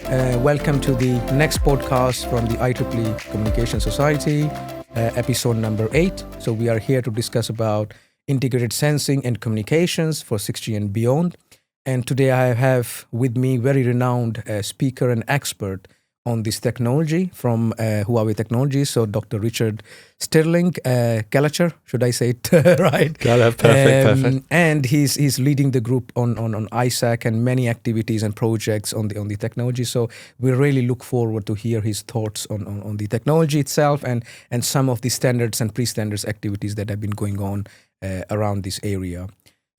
Welcome to the next podcast from the IEEE Communication Society, episode number 8. So we are here to discuss about integrated sensing and communications for 6G and beyond. And today I have with me very renowned speaker and expert on this technology from Huawei Technologies. So Dr. Richard Stirling-Gallacher, should I say it right? Perfect. And he's leading the group on ISAC and many activities and projects on the technology. So we really look forward to hear his thoughts on the technology itself and some of the standards and pre-standards activities that have been going on around this area.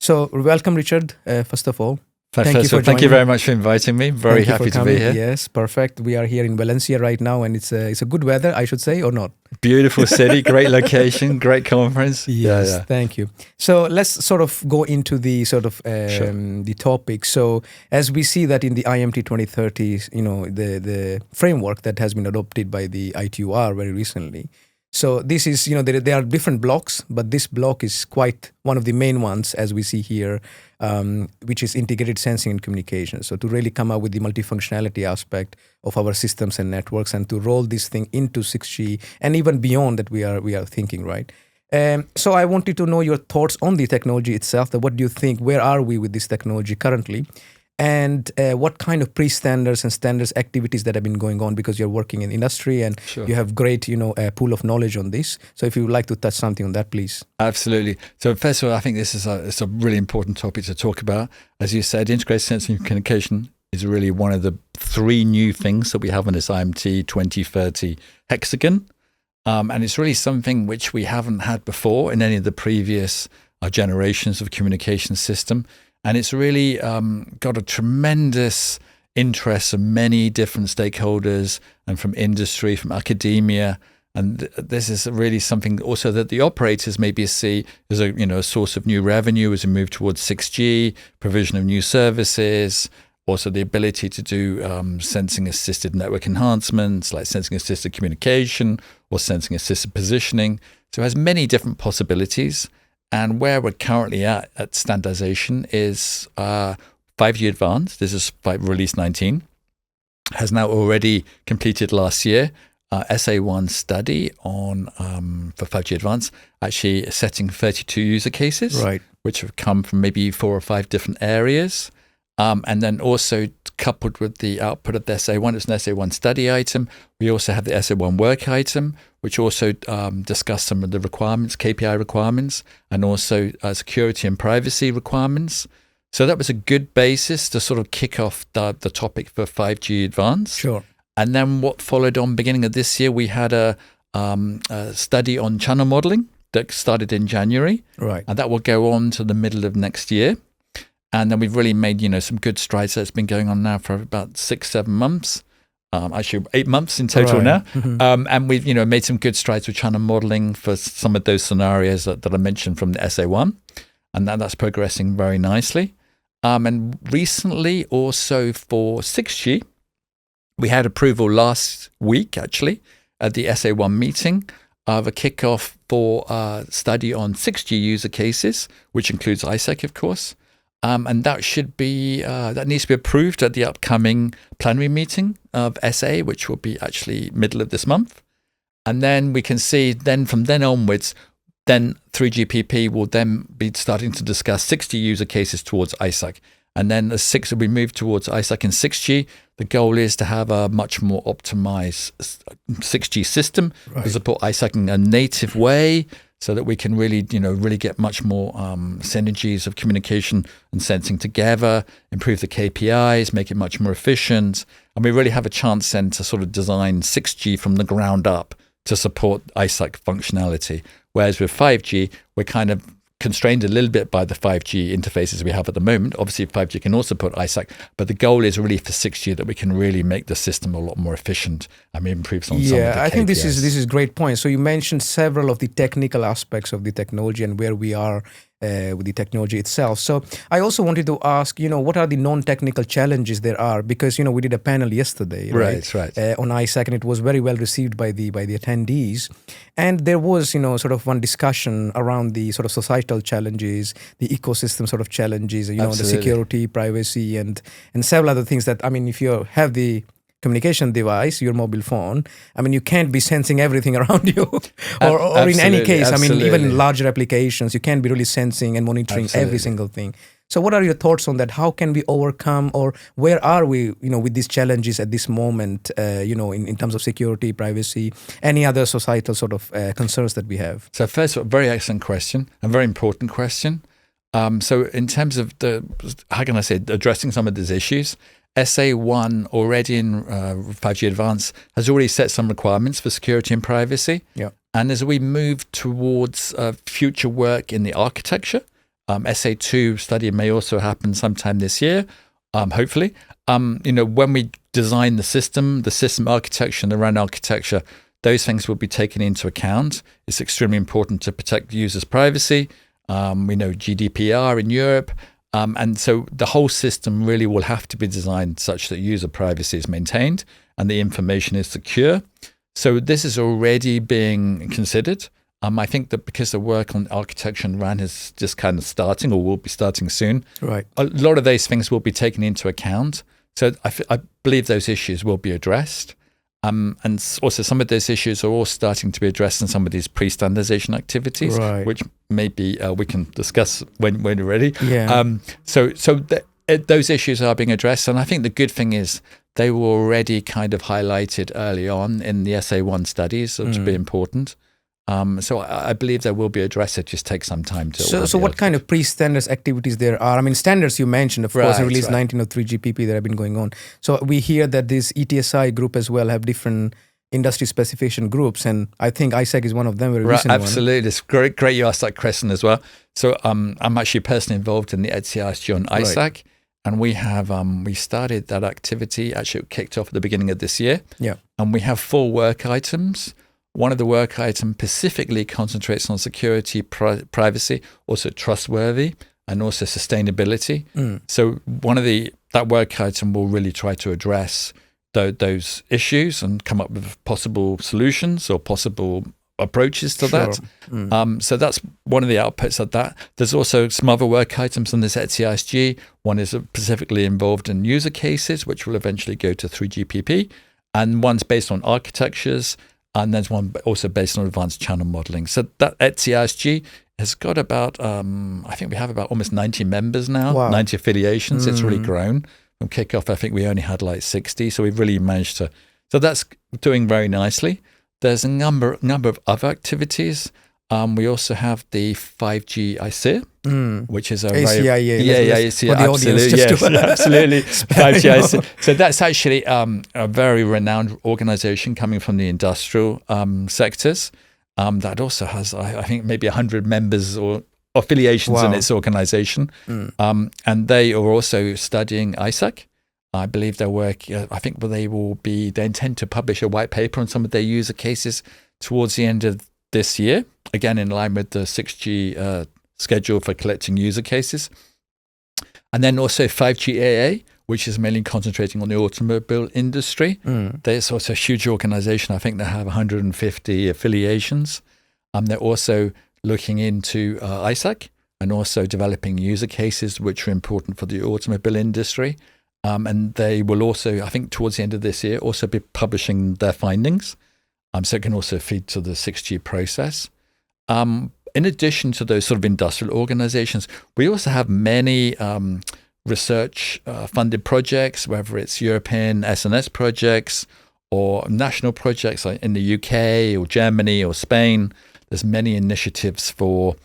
So welcome, Richard, first of all. Thank you very much for inviting me. Very happy to be here. Yes, perfect. We are here in Valencia right now, and it's a good weather, I should say, or not? Beautiful city, great location, great conference. Yes, Thank you. So let's sort of go into the the topic. So as we see that in the IMT 2030, the framework that has been adopted by the ITUR very recently. So this is, there are different blocks, but this block is quite one of the main ones, as we see here, which is integrated sensing and communication. So to really come up with the multifunctionality aspect of our systems and networks, and to roll this thing into 6G and even beyond that, we are thinking, right? So I wanted to know your thoughts on the technology itself. What do you think? Where are we with this technology currently? And what kind of pre-standards and standards activities that have been going on, because you're working in industry and you have great, pool of knowledge on this. So if you would like to touch something on that, please. Absolutely. So first of all, I think this is it's a really important topic to talk about. As you said, integrated sensing and communication is really one of the 3 new things that we have on this IMT 2030 hexagon. And it's really something which we haven't had before in any of the previous generations of communication system. And it's really got a tremendous interest from many different stakeholders and from industry, from academia. And this is really something also that the operators maybe see as a source of new revenue as we move towards 6G, provision of new services, also the ability to do sensing-assisted network enhancements like sensing-assisted communication or sensing-assisted positioning. So it has many different possibilities. And where we're currently at standardization is 5G Advanced. This is release 19. Has now already completed last year SA1 study on for 5G Advanced, actually setting 32 user cases, right, which have come from maybe 4 or 5 different areas. And then also coupled with the output of the SA1, it's an SA1 study item. We also have the SA1 work item, which also discuss some of the requirements, KPI requirements, and also security and privacy requirements. So that was a good basis to sort of kick off the topic for 5G Advanced. Sure. And then what followed on beginning of this year, we had a study on channel modeling that started in January. Right. And that will go on to the middle of next year. And then we've really made, some good strides. That's been going on now for about 6-7 months. Actually 8 months in total now. And we've, made some good strides with channel modeling for some of those scenarios that I mentioned from the SA1. And that's progressing very nicely. And recently also for 6G, we had approval last week, actually, at the SA1 meeting of a kickoff for a study on 6G user cases, which includes ISAC, of course. And that should be that needs to be approved at the upcoming plenary meeting of SA, which will be actually middle of this month. And then we can see then from then onwards, then 3GPP will then be starting to discuss 6G user cases towards ISAC. And then as we move towards ISAC and 6G, the goal is to have a much more optimized 6G system to support ISAC in a native way, so that we can really, really get much more synergies of communication and sensing together, improve the KPIs, make it much more efficient. And we really have a chance then to sort of design 6G from the ground up to support ISAC functionality. Whereas with 5G, we're kind of constrained a little bit by the 5G interfaces we have at the moment. Obviously, 5G can also put ISAC, but the goal is really for 6G that we can really make the system a lot more efficient and improve on some of the KPIs. I think this is great point. So you mentioned several of the technical aspects of the technology and where we are with the technology itself. So I also wanted to ask, what are the non-technical challenges there are? Because, we did a panel yesterday, right. On ISAC, and it was very well received by the attendees. And there was, sort of one discussion around the sort of societal challenges, the ecosystem sort of challenges, the security, privacy, and several other things that, if you have the communication device, your mobile phone, I mean, you can't be sensing everything around you. or in any case, I mean, even in larger applications, you can't be really sensing and monitoring every single thing. So what are your thoughts on that? How can we overcome, or where are we, with these challenges at this moment, in terms of security, privacy, any other societal sort of concerns that we have? So first of all, very excellent question, a very important question. So in terms of addressing some of these issues, SA1 already in 5G Advanced has already set some requirements for security and privacy. Yeah. And as we move towards future work in the architecture, SA2 study may also happen sometime this year, hopefully. When we design the system architecture and the RAN architecture, those things will be taken into account. It's extremely important to protect the user's privacy. We know GDPR in Europe. And so the whole system really will have to be designed such that user privacy is maintained and the information is secure. So this is already being considered. I think that because the work on architecture and RAN is just kind of starting or will be starting soon, right, a lot of those things will be taken into account. So I believe those issues will be addressed. And also some of those issues are all starting to be addressed in some of these pre-standardization activities, right, which maybe we can discuss when we're ready. Yeah. Those issues are being addressed. And I think the good thing is they were already kind of highlighted early on in the SA1 studies, which would be important. So I believe they will be addressed. It just takes some time to. So what kind of pre-standards activities there are? I mean, standards you mentioned, of course, release 1903 GPP that have been going on. So we hear that this ETSI group as well have different industry specification groups, and I think ISAC is one of them. Absolutely, it's great you asked that question as well. So I'm actually personally involved in the ETSI on ISAC, right. And we have we started that activity. Actually, it kicked off at the beginning of this year. Yeah, and we have 4 work items. One of the work items specifically concentrates on security, privacy, also trustworthy, and also sustainability. So that work item will really try to address those issues and come up with possible solutions or possible approaches to that. So that's one of the outputs of that. There's also some other work items on this ETSI. One is specifically involved in user cases, which will eventually go to 3GPP, and one's based on architectures. And there's one also based on advanced channel modeling. So that ETSI has got about, I think we have about almost 90 members now, wow. 90 affiliations. It's really grown. From kickoff, I think we only had like 60. So we've really managed to, so that's doing very nicely. There's a number of other activities. We also have the 5G ISAC, which is a ACIA, absolutely, yes, absolutely. 5G ISAC. So that's actually a very renowned organization coming from the industrial sectors. That also has, I think, maybe 100 members or affiliations in its organization, and they are also studying ISAC. I believe their work. I think they intend to publish a white paper on some of their user cases towards the end of this year, again in line with the 6G schedule for collecting user cases. And then also 5G AA, which is mainly concentrating on the automobile industry. There's also a huge organization. I think they have 150 affiliations. They're also looking into ISAC and also developing user cases, which are important for the automobile industry. And they will also, I think towards the end of this year, also be publishing their findings. So it can also feed to the 6G process. In addition to those sort of industrial organizations, we also have many research funded projects, whether it's European SNS projects or national projects like in the UK or Germany or Spain. There's many initiatives for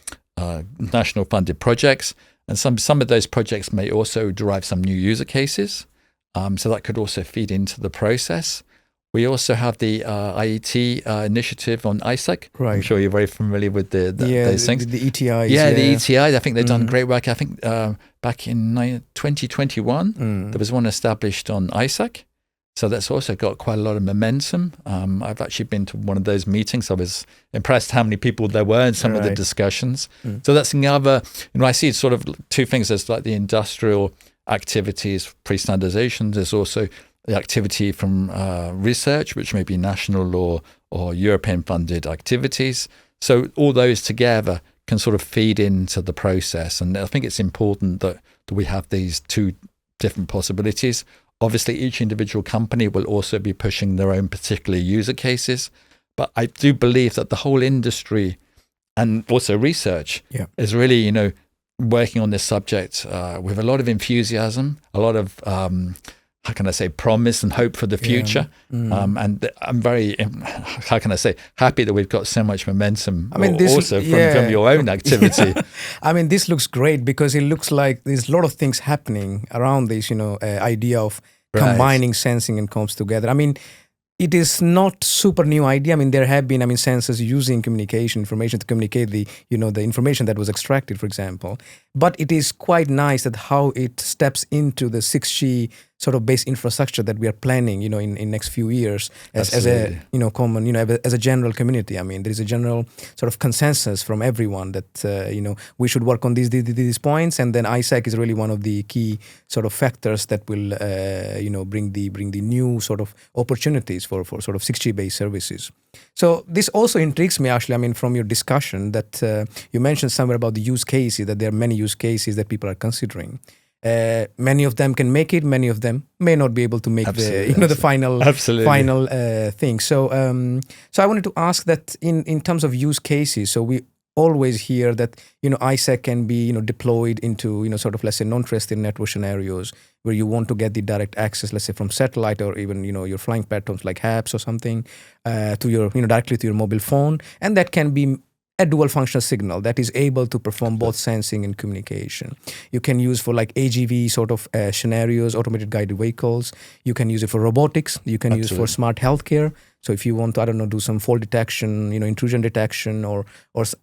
national funded projects. And some of those projects may also derive some new user cases. So that could also feed into the process. We also have the IET initiative on ISAC. Right. I'm sure you're very familiar with those things. The ETIs. Yeah, the ETIs. I think they've done great work. I think back in 2021, there was one established on ISAC. So that's also got quite a lot of momentum. I've actually been to one of those meetings. I was impressed how many people there were in some of the discussions. So that's another, I see sort of 2 things. There's like the industrial activities, pre-standardization. There's also the activity from research, which may be national or European funded activities. So all those together can sort of feed into the process. And I think it's important that we have these 2 different possibilities. Obviously, each individual company will also be pushing their own particular user cases. But I do believe that the whole industry and also research is really, working on this subject with a lot of enthusiasm, a lot of, how can I say, promise and hope for the future. And I'm very, how can I say, happy that we've got so much momentum also from your own activity. I mean, this looks great because it looks like there's a lot of things happening around this, idea of combining sensing and comms together. I mean, it is not super new idea. I mean, there have been, sensors using communication information to communicate the information that was extracted, for example. But it is quite nice that how it steps into the 6G sort of base infrastructure that we are planning, in next few years as a, common, as a general community. I mean, there is a general sort of consensus from everyone that, we should work on these points. And then ISAC is really one of the key sort of factors that will, bring the new sort of opportunities for sort of 6G based services. So this also intrigues me, actually, from your discussion that you mentioned somewhere about the use cases, that there are many use cases that people are considering. Many of them can make it. Many of them may not be able to make the final thing. So, I wanted to ask that in terms of use cases. So we always hear that ISAC can be deployed into sort of, let's say, non-terrestrial network scenarios where you want to get the direct access, let's say, from satellite or even your flying platforms like HAPS or something to your directly to your mobile phone, and that can be a dual functional signal that is able to perform both sensing and communication. You can use for like AGV sort of scenarios, automated guided vehicles. You can use it for robotics. You can use it for smart healthcare. So if you want to, do some fall detection, intrusion detection or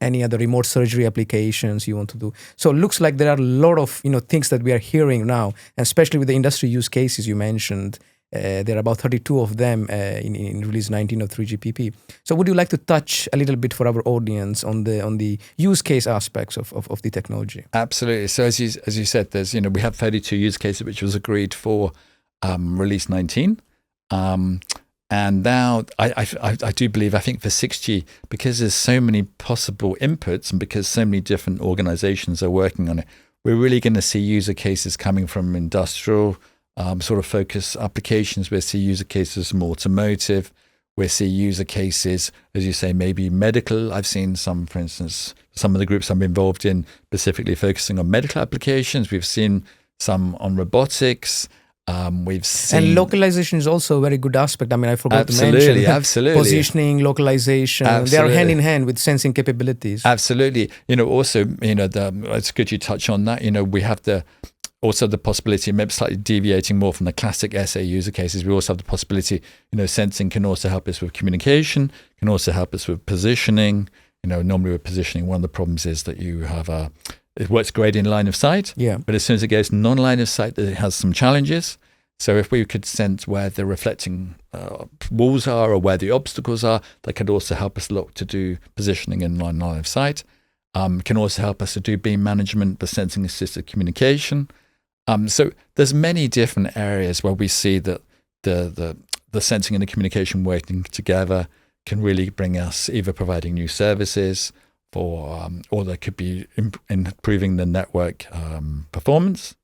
any other remote surgery applications you want to do. So it looks like there are a lot of, things that we are hearing now, especially with the industry use cases you mentioned. There are about 32 of them in release 19 of 3GPP. So would you like to touch a little bit for our audience on the use case aspects of the technology? Absolutely. So as you said, there's we have 32 use cases which was agreed for release 19. And now I do believe, I think for 6G, because there's so many possible inputs and because so many different organizations are working on it, we're really going to see user cases coming from industrial sort of focus applications. We'll see user cases from automotive. We'll see user cases, as you say, maybe medical. I've seen some, for instance, some of the groups I'm involved in specifically focusing on medical applications. We've seen some on robotics. We've seen, and localization is also a very good aspect. I forgot to mention positioning, localization. They are hand in hand with sensing capabilities. Absolutely. Also, it's good you touch on that. We have also the possibility, maybe slightly deviating more from the classic SA user cases, we also have the possibility, sensing can also help us with communication, can also help us with positioning. Normally with positioning, one of the problems is that you have it works great in line of sight, but as soon as it goes non-line of sight, it has some challenges. So if we could sense where the reflecting walls are or where the obstacles are, that could also help us look to do positioning in line of sight. Can also help us to do beam management, the sensing assisted communication. So there's many different areas where we see that the sensing and the communication working together can really bring us either providing new services or there could be improving the network performance.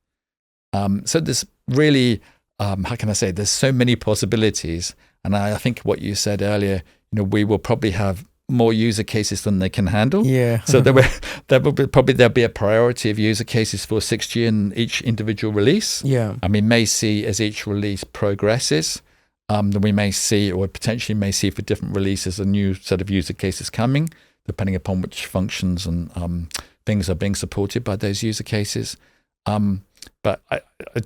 So there's really, how can I say, there's so many possibilities. And I think what you said earlier, we will probably have more user cases than they can handle. So there'll be a priority of user cases for 6G in each individual release. And we may see as each release progresses, that we may see or potentially may see for different releases a new set of user cases coming, depending upon which functions and things are being supported by those user cases. But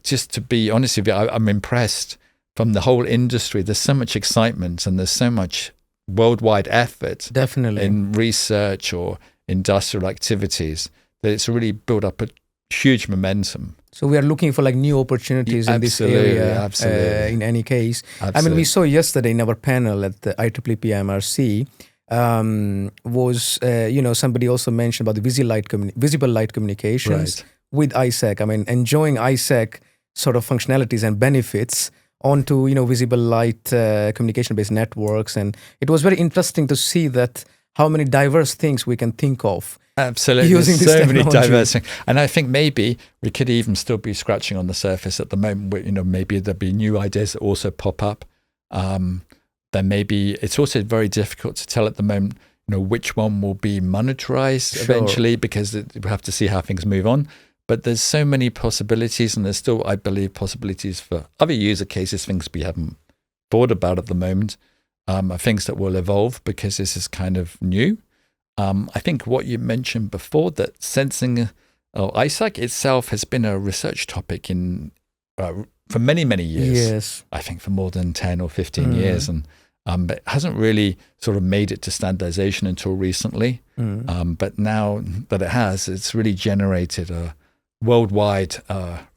just to be honest with you, I'm impressed from the whole industry. There's so much excitement and there's so much worldwide effort in research or industrial activities that it's really built up a huge momentum. So we are looking for like new opportunities in this area. In any case, we saw yesterday in our panel at the IEEE MRC was somebody also mentioned about the visible light communications with ISAC. Enjoying ISAC sort of functionalities and benefits onto visible light communication based networks, and it was very interesting to see that how many diverse things we can think of. Absolutely, using there's this so many technology. diverse things, and I think maybe we could even still be scratching on the surface at the moment. Where, maybe there'll be new ideas that also pop up. Then maybe it's also very difficult to tell at the moment. Which one will be monetarized eventually, because we have to see how things move on. But there's so many possibilities, and there's still, I believe, possibilities for other user cases, things we haven't thought about at the moment, are things that will evolve because this is kind of new. I think what you mentioned before, that sensing, ISAC itself has been a research topic for many, many years. Yes. I think for more than 10 or 15 years. And but it hasn't really sort of made it to standardization until recently. But now that it has, it's really generated a worldwide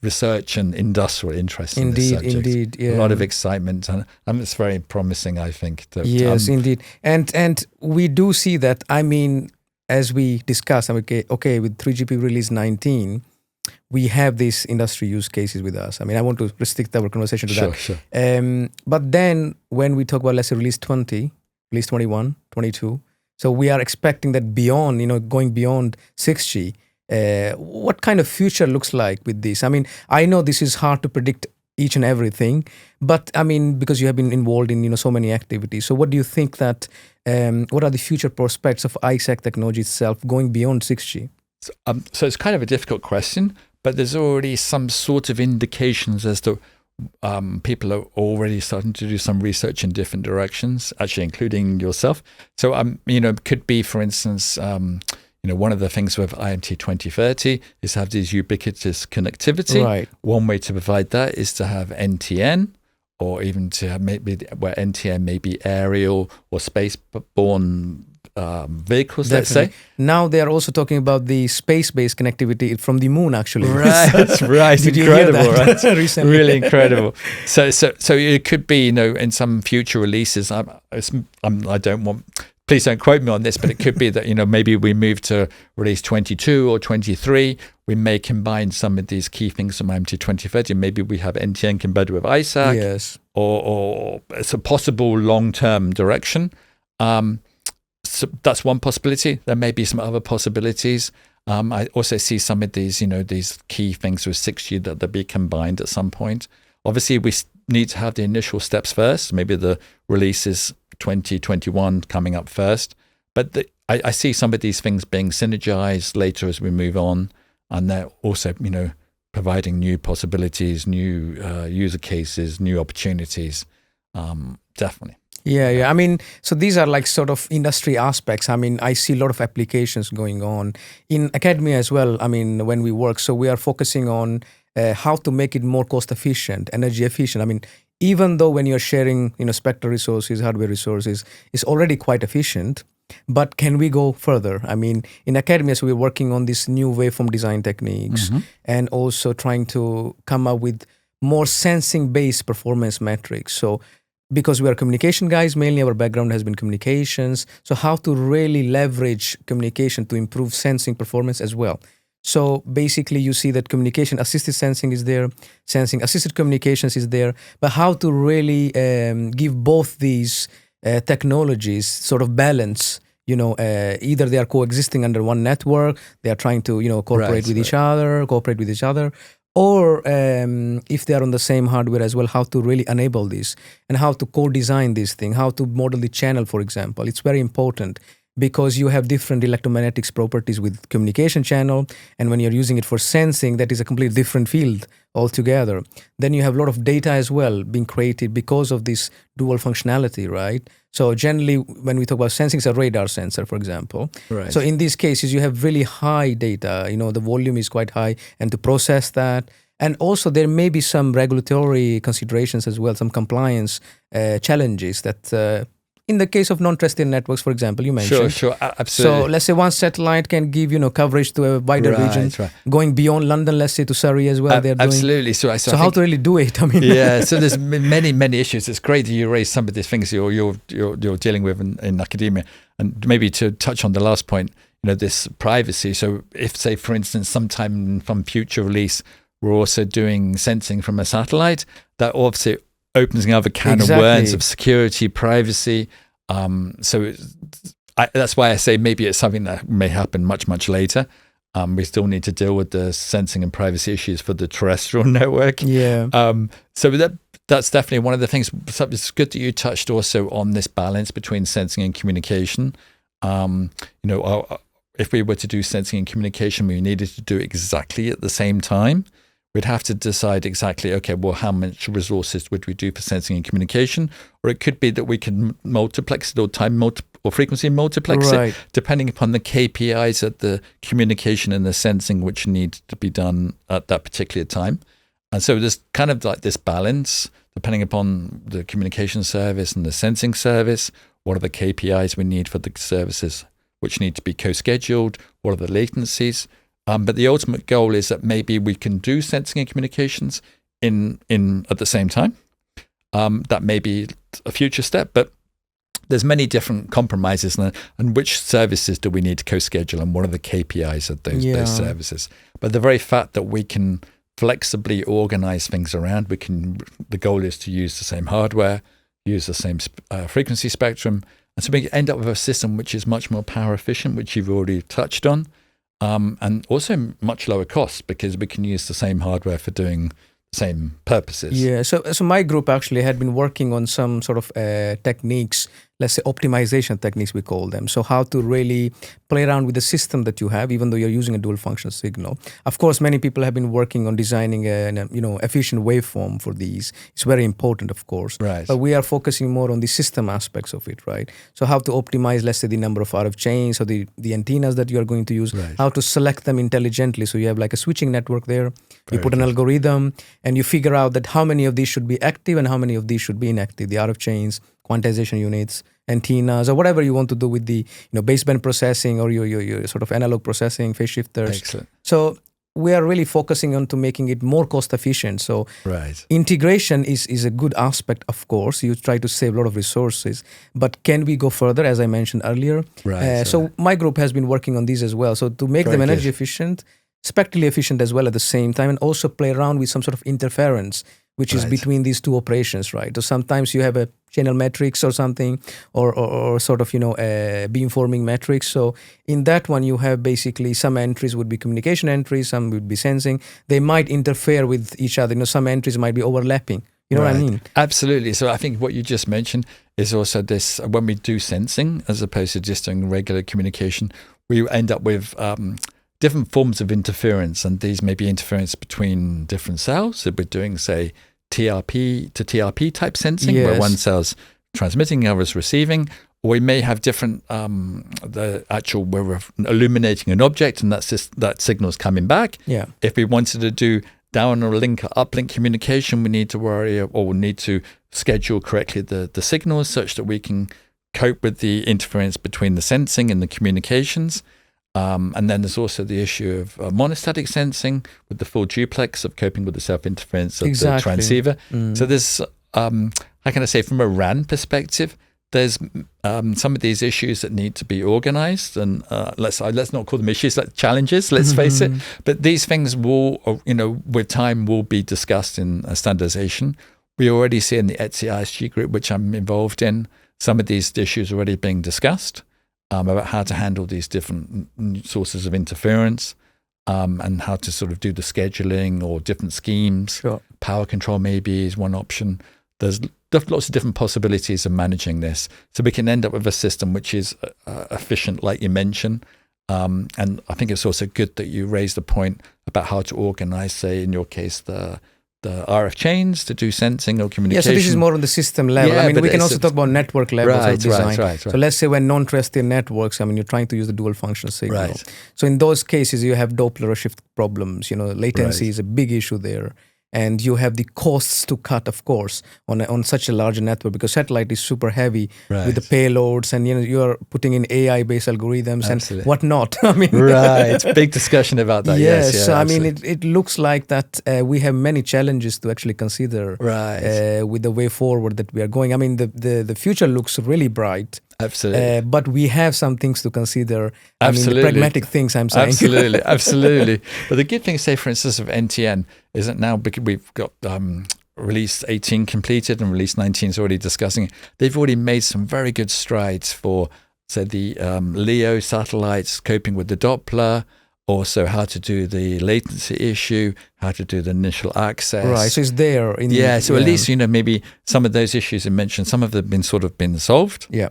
research and industrial interest in this subject. Indeed, yeah. A lot of excitement, and it's very promising, I think. Yes, indeed. And we do see that, as we discussed, okay, with 3GP release 19, we have these industry use cases with us. I want to restrict our conversation to that. Sure. But then when we talk about, let's say, release 20, release 21, 22, so we are expecting that beyond, going beyond 6G, what kind of future looks like with this? I know this is hard to predict each and everything, but because you have been involved in so many activities. So what do you think that, what are the future prospects of ISAC technology itself going beyond 6G? So it's kind of a difficult question, but there's already some sort of indications as to people are already starting to do some research in different directions, actually including yourself. So could be, for instance, one of the things with IMT 2030 is to have these ubiquitous connectivity. Right. One way to provide that is to have NTN, or even to have maybe where NTN may be aerial or space-borne vehicles, Definitely. let's say. Now they are also talking about the space-based connectivity from the moon, actually. Right, right. Did Incredible, you hear that? right? Recently? Really incredible. So it could be, in some future releases. I don't want. Please don't quote me on this, but it could be that maybe we move to release 22 or 23. We may combine some of these key things from IMT 2030. Maybe we have NTN combined with ISAC. Yes. Or it's a possible long-term direction. So that's one possibility. There may be some other possibilities. I also see some of these, these key things with 6G that they'll be combined at some point. Obviously, we need to have the initial steps first. Maybe the releases 2021 coming up first. But I see some of these things being synergized later as we move on. And they're also, providing new possibilities, new user cases, new opportunities. Definitely. Yeah. So these are like sort of industry aspects. I see a lot of applications going on in academia as well. When we work, so we are focusing on how to make it more cost efficient, energy efficient. Even though when you're sharing, spectral resources, hardware resources, it's already quite efficient. But can we go further? In academia, so we're working on this new waveform design techniques, and also trying to come up with more sensing-based performance metrics. So because we are communication guys, mainly our background has been communications. So how to really leverage communication to improve sensing performance as well. So basically you see that communication assisted sensing is there, sensing assisted communications is there, but how to really give both these technologies sort of balance. Either they are coexisting under one network, they are trying to cooperate with each other, or if they are on the same hardware as well, how to really enable this and how to co-design this thing, how to model the channel, for example. It's very important because you have different electromagnetics properties with communication channel, and when you're using it for sensing, that is a completely different field altogether. Then you have a lot of data as well being created because of this dual functionality, right? So generally, when we talk about sensing, it's a radar sensor, for example. Right. So in these cases, you have really high data, the volume is quite high, and to process that. And also there may be some regulatory considerations as well, some compliance challenges that in the case of non-terrestrial networks, for example, you mentioned. Sure, absolutely. So let's say one satellite can give, coverage to a wider region, going beyond London, let's say to Surrey as well. They're absolutely. Doing. So how to really do it? Yeah. So there's many issues. It's great that you raise some of these things you're dealing with in academia, and maybe to touch on the last point, this privacy. So if, say, for instance, sometime from future release, we're also doing sensing from a satellite, that obviously opens another can of worms of security, privacy. So that's why I say maybe it's something that may happen much, much later. We still need to deal with the sensing and privacy issues for the terrestrial network. Yeah. So that's definitely one of the things. It's good that you touched also on this balance between sensing and communication. If we were to do sensing and communication, we needed to do it exactly at the same time. We'd have to decide exactly, okay, well, how much resources would we do for sensing and communication? Or it could be that we can multiplex it or frequency multiplex it, depending upon the KPIs of the communication and the sensing which need to be done at that particular time. And so there's kind of like this balance, depending upon the communication service and the sensing service. What are the KPIs we need for the services which need to be co-scheduled? What are the latencies? But the ultimate goal is that maybe we can do sensing and communications in at the same time. That may be a future step, but there's many different compromises and which services do we need to co-schedule and what are the KPIs of those services. But the very fact that we can flexibly organize things around, the goal is to use the same hardware, use the same frequency spectrum, and so we end up with a system which is much more power efficient, which you've already touched on. And also much lower cost because we can use the same hardware for doing the same purposes. Yeah, so my group actually had been working on some sort of techniques, let's say optimization techniques we call them. So how to really play around with the system that you have, even though you're using a dual function signal. Of course, many people have been working on designing an efficient waveform for these. It's very important, of course. Right. But we are focusing more on the system aspects of it, right? So how to optimize, let's say, the number of RF chains or the antennas that you are going to use, how to select them intelligently. So you have like a switching network there. You put an algorithm and you figure out that how many of these should be active and how many of these should be inactive, the RF chains, quantization units, antennas, or whatever you want to do with the baseband processing or your sort of analog processing, phase shifters. Excellent. So we are really focusing on to making it more cost efficient. So integration is a good aspect, of course. You try to save a lot of resources, but can we go further, as I mentioned earlier? So my group has been working on these as well. So to make them energy efficient, spectrally efficient as well at the same time, and also play around with some sort of interference, which is between these two operations, right? So sometimes you have a channel matrix or something, or sort of, a beamforming matrix. So in that one, you have basically some entries would be communication entries, some would be sensing. They might interfere with each other. Some entries might be overlapping. You know what I mean? Absolutely. So I think what you just mentioned is also this, when we do sensing, as opposed to just doing regular communication, we end up with different forms of interference, and these may be interference between different cells. So we're doing, say, TRP to TRP type sensing, where one cell's transmitting, the other's receiving. Or we may have different, where we're illuminating an object and that signal's coming back. Yeah. If we wanted to do down or link or uplink communication, we need to worry or we need to schedule correctly the signals such that we can cope with the interference between the sensing and the communications. And then there's also the issue of monostatic sensing with the full duplex of coping with the self-interference of the transceiver. So there's, how can I say, from a RAN perspective, there's some of these issues that need to be organized, and let's not call them issues, like challenges, let's face it. But these things will, with time, will be discussed in standardization. We already see in the ETSI ISG group, which I'm involved in, some of these issues already being discussed. About how to handle these different sources of interference, and how to sort of do the scheduling or different schemes. Power control maybe is one option. There's lots of different possibilities of managing this. So we can end up with a system which is efficient, like you mentioned. And I think it's also good that you raised the point about how to organize, say, in your case, the RF chains to do sensing or communication. Yeah, so this is more on the system level. Yeah, we can also talk about network levels of design. Right. So let's say when non-terrestrial networks, you're trying to use the dual function signal. So in those cases, you have Doppler shift problems. Latency is a big issue there. And you have the costs to cut, of course, on such a large network, because satellite is super heavy with the payloads, and you're putting in AI-based algorithms and whatnot. Big discussion about that. Yes, so it looks like that we have many challenges to actually consider with the way forward that we are going. The future looks really bright. Absolutely. But we have some things to consider. The pragmatic things I'm saying. Absolutely. But the good thing, say, for instance, of NTN is that now, because we've got release 18 completed and release 19 is already discussing it, they've already made some very good strides for so the LEO satellites, coping with the Doppler, also how to do the latency issue, how to do the initial access. Right, so it's there. So at least, maybe some of those issues you mentioned, some of them have been solved. Yeah.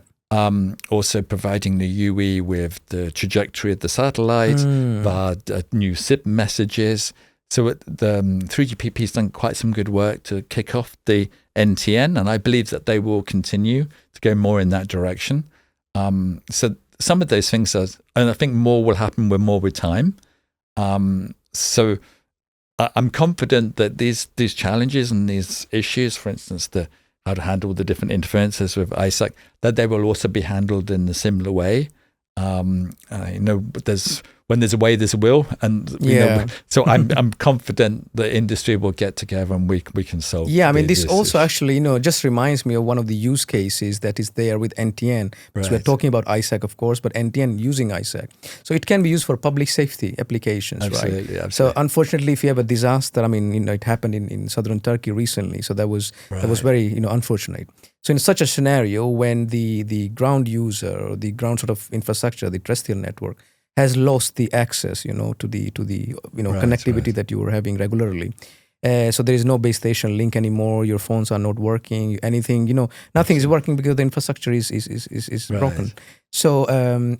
Also providing the UE with the trajectory of the satellite, via new SIP messages. So the 3GPP has done quite some good work to kick off the NTN, and I believe that they will continue to go more in that direction. So some of those things and I think more will happen with time. So I'm confident that these challenges and these issues, for instance, how to handle the different interferences with ISAC, that they will also be handled in a similar way. When there's a way, there's a will, and so I'm confident the industry will get together and we can solve. Yeah, I mean, this also actually, just reminds me of one of the use cases that is there with NTN. Because we're talking about ISAC, of course, but NTN using ISAC, so it can be used for public safety applications, absolutely, right? Absolutely. So unfortunately, if you have a disaster, I mean, it happened in southern Turkey recently, so that was very unfortunate. So in such a scenario, when the ground user or the ground sort of infrastructure, the terrestrial network, has lost the access, to the connectivity that you were having regularly. So there is no base station link anymore. Your phones are not working. Anything, nothing is working because the infrastructure is broken. So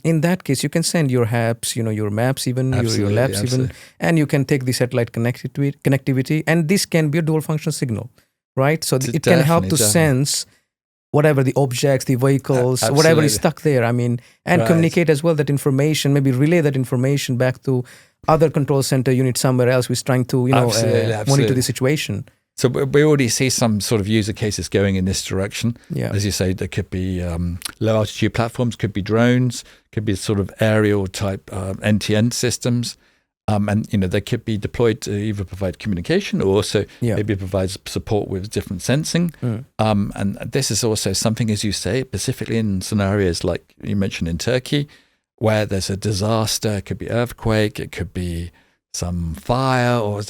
in that case, you can send your apps, your maps, even your labs, even, and you can take the satellite connectivity, and this can be a dual function signal, right? So it can help to sense whatever the objects, the vehicles, whatever is stuck there, I mean, and communicate as well that information, maybe relay that information back to other control center unit somewhere else who's trying to, monitor the situation. So we already see some sort of user cases going in this direction. Yeah. As you say, there could be low altitude platforms, could be drones, could be sort of aerial type NTN systems. And they could be deployed to either provide communication or also maybe provide support with different sensing. And this is also something, as you say, specifically in scenarios like you mentioned in Turkey, where there's a disaster. It could be earthquake, it could be some fire or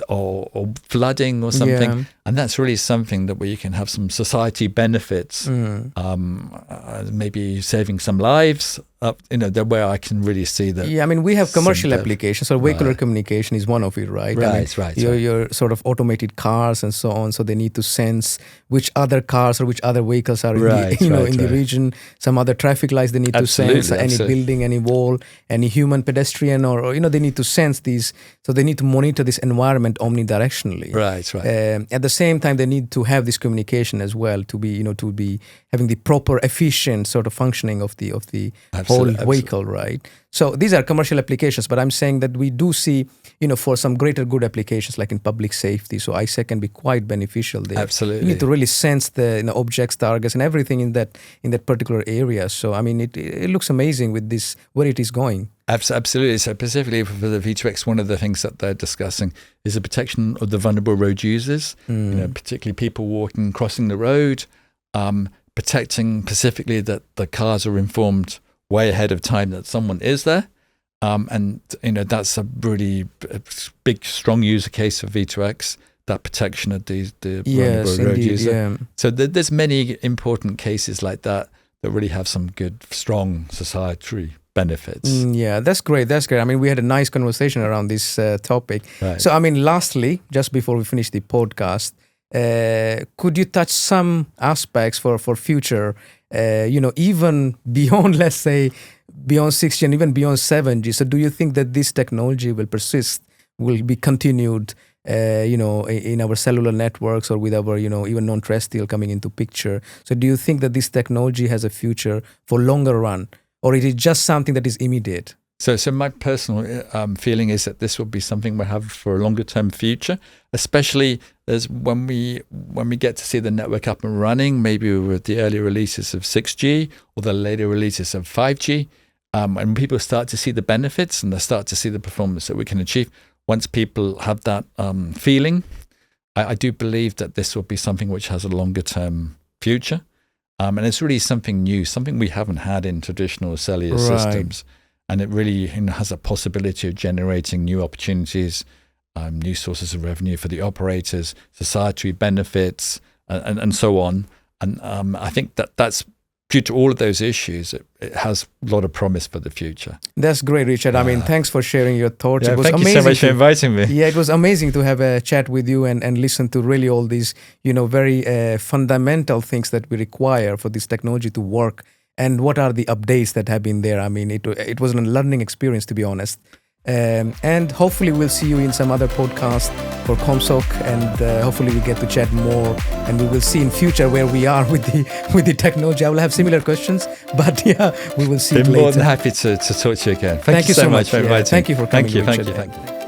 flooding or something, and that's really something that where you can have some society benefits, maybe saving some lives. Where I can really see that. Yeah, I mean, we have commercial applications. So vehicular communication is one of it, right? Right. Your sort of automated cars and so on. So they need to sense which other cars or which other vehicles are in the region. Some other traffic lights they need to sense. Any building, any wall, any human pedestrian, or they need to sense these. So they need to monitor this environment omnidirectionally. Right. At the same time, they need to have this communication as well to be having the proper, efficient sort of functioning of the whole vehicle, right? So these are commercial applications, but I'm saying that we do see, for some greater good applications like in public safety. So ISAC can be quite beneficial there. Absolutely, you need to really sense the objects, targets, and everything in that particular area. So I mean, it looks amazing with this where it is going. Absolutely. So specifically for the V2X, one of the things that they're discussing is the protection of the vulnerable road users. Particularly people crossing the road, protecting specifically that the cars are informed way ahead of time that someone is there. And that's a really big, strong user case for V2X, that protection of the vulnerable road user. Yeah. So there's many important cases like that really have some good, strong societary benefits. Yeah, that's great. I mean, we had a nice conversation around this topic. Right. So, I mean, lastly, just before we finish the podcast, could you touch some aspects for future, even beyond, let's say, beyond 6G and even beyond 7G? So do you think that this technology will persist, will be continued, in our cellular networks or with our, even non-terrestrial coming into picture? So do you think that this technology has a future for longer run, or it is just something that is immediate? So my personal feeling is that this will be something we'll have for a longer term future, especially as when we get to see the network up and running, maybe with the early releases of 6G or the later releases of 5G, and people start to see the benefits and they start to see the performance that we can achieve. Once people have that feeling, I do believe that this will be something which has a longer term future, and it's really something new, something we haven't had in traditional cellular systems. And it really has a possibility of generating new opportunities, new sources of revenue for the operators, societary benefits, and so on. And I think that's due to all of those issues, it has a lot of promise for the future. That's great, Richard. I mean, thanks for sharing your thoughts. Yeah, it was thank amazing you so much for inviting me. Yeah, it was amazing to have a chat with you and listen to really all these, very fundamental things that we require for this technology to work, and what are the updates that have been there. I mean, it was a learning experience, to be honest. And hopefully we'll see you in some other podcast for ComSoc, and hopefully we get to chat more, and we will see in future where we are with the technology. I will have similar questions, but yeah, we will see. Been more than happy to talk to you again. Thank you so much for inviting. Thank you for coming. Thank you.